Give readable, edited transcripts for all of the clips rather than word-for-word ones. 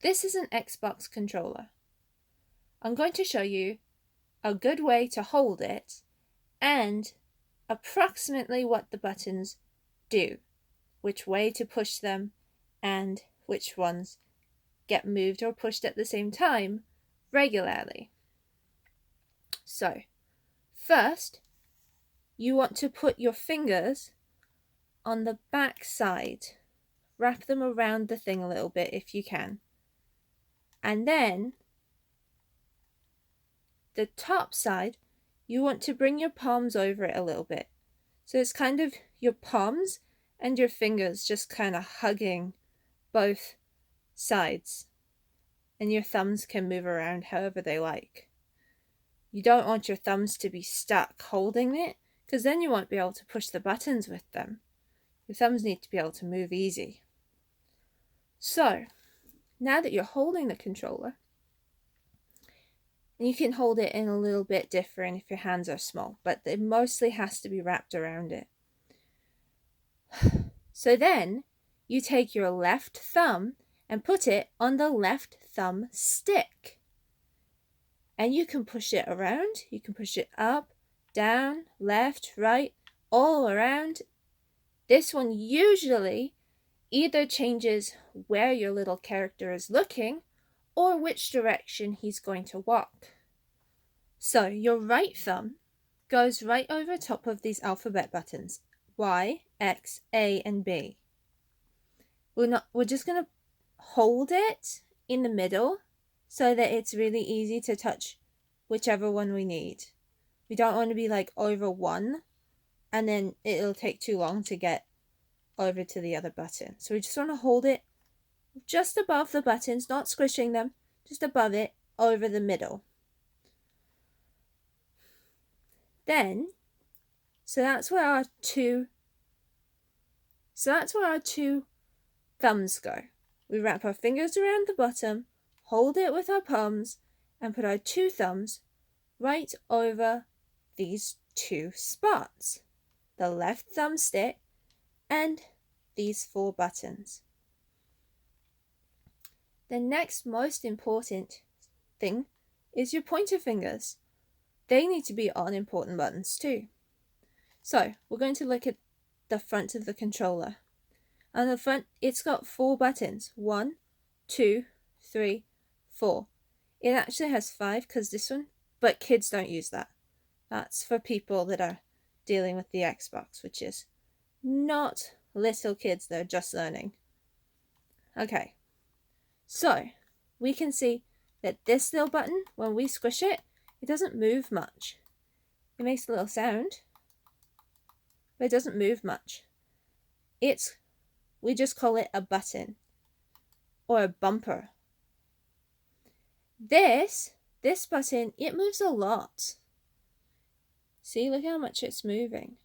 This is an Xbox controller. I'm going to show you a good way to hold it and approximately what the buttons do, which way to push them, and which ones get moved or pushed at the same time regularly. So, first, you want to put your fingers on the back side. Wrap them around the thing a little bit if you can. And then, the top side, you want to bring your palms over it a little bit. So it's kind of your palms and your fingers just kind of hugging both sides. And your thumbs can move around however they like. You don't want your thumbs to be stuck holding it, because then you won't be able to push the buttons with them. Your thumbs need to be able to move easy. So, now that you're holding the controller, you can hold it in a little bit different if your hands are small, but it mostly has to be wrapped around it. So then, you take your left thumb and put it on the left thumb stick. And you can push it around, you can push it up, down, left, right, all around. This one usually either changes where your little character is looking or which direction he's going to walk. So your right thumb goes right over top of these alphabet buttons, Y, X, A, and B. We're just going to hold it in the middle so that it's really easy to touch whichever one we need. We don't want to be like over one and then it'll take too long to get over to the other button. So we just want to hold it just above the buttons, not squishing them, just above it, over the middle. Then, so that's where our two thumbs go. We wrap our fingers around the bottom, hold it with our palms, and put our two thumbs right over these two spots, the left thumbstick and these four buttons. The next most important thing is your pointer fingers. They need to be on important buttons too. So we're going to look at the front of the controller. On the front, it's got four buttons. 1, 2, 3, 4. It actually has 5 because this one, but kids don't use that. That's for people that are dealing with the Xbox, which is not little kids, they're just learning. Okay, so we can see that this little button, when we squish it, it doesn't move much. It makes a little sound, but it doesn't move much. We just call it a button or a bumper. This button, it moves a lot. See, look how much it's moving.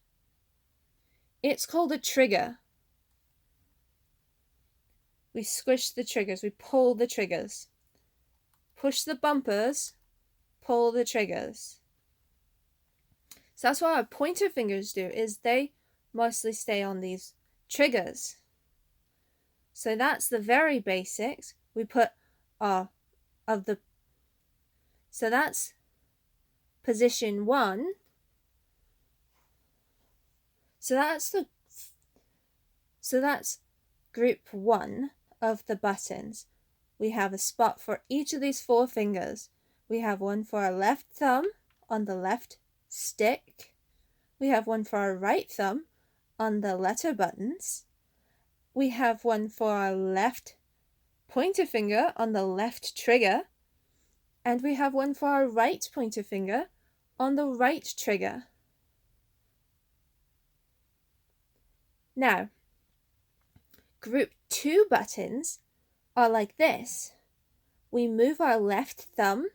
It's called a trigger. We squish the triggers, we pull the triggers. Push the bumpers, pull the triggers. So that's what our pointer fingers do, is they mostly stay on these triggers. So that's the very basics. We put so that's position 1. So that's group 1 of the buttons. We have a spot for each of these 4 fingers. We have one for our left thumb on the left stick. We have one for our right thumb on the letter buttons. We have one for our left pointer finger on the left trigger. And we have one for our right pointer finger on the right trigger. Now, group 2 buttons are like this. We move our left thumb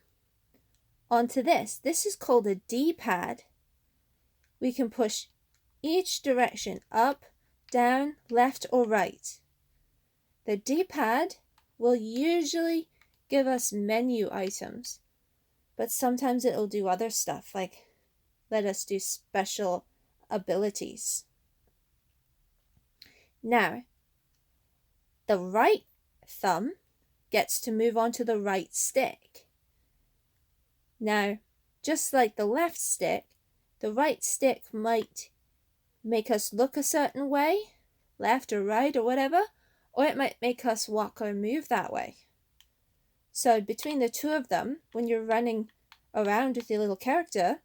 onto this. This is called a D-pad. We can push each direction, up, down, left, or right. The D-pad will usually give us menu items, but sometimes it'll do other stuff, like let us do special abilities. Now, the right thumb gets to move on to the right stick. Now, just like the left stick, the right stick might make us look a certain way, left or right or whatever, or it might make us walk or move that way. So between the two of them, when you're running around with your little character,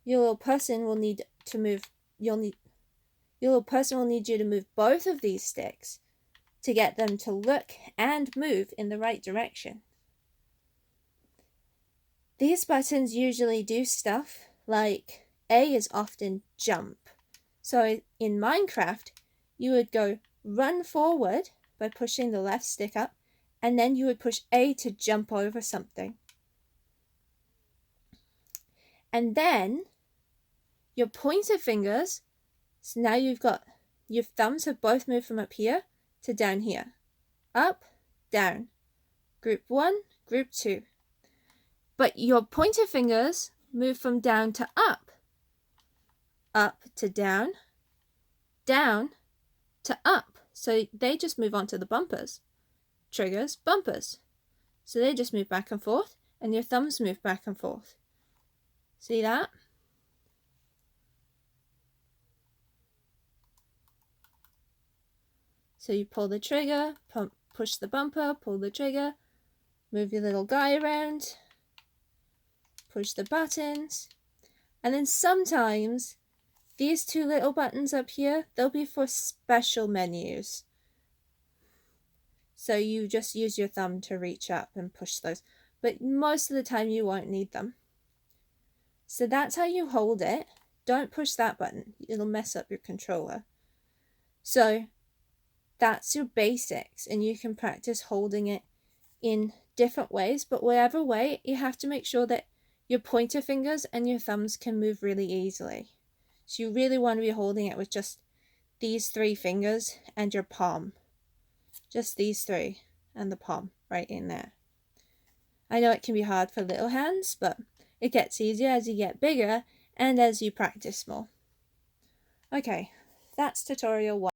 your little person will need to move, your little person will need you to move both of these sticks to get them to look and move in the right direction. These buttons usually do stuff like A is often jump. So in Minecraft, you would go run forward by pushing the left stick up, and then you would push A to jump over something. And then your pointer fingers, so now you've got, your thumbs have both moved from up here to down here. Up, down. Group 1, group 2. But your pointer fingers move from down to up. Up to down. Down to up. So they just move on to the bumpers. Triggers, bumpers. So they just move back and forth, and your thumbs move back and forth. See that? So you pull the trigger, push the bumper, pull the trigger, move your little guy around, push the buttons, and then sometimes these two little buttons up here, they'll be for special menus. So you just use your thumb to reach up and push those, but most of the time you won't need them. So that's how you hold it. Don't push that button, it'll mess up your controller. So that's your basics, and you can practice holding it in different ways, but whatever way, you have to make sure that your pointer fingers and your thumbs can move really easily. So you really want to be holding it with just these 3 fingers and your palm. Just these 3 and the palm right in there. I know it can be hard for little hands, but it gets easier as you get bigger and as you practice more. Okay, that's tutorial 1.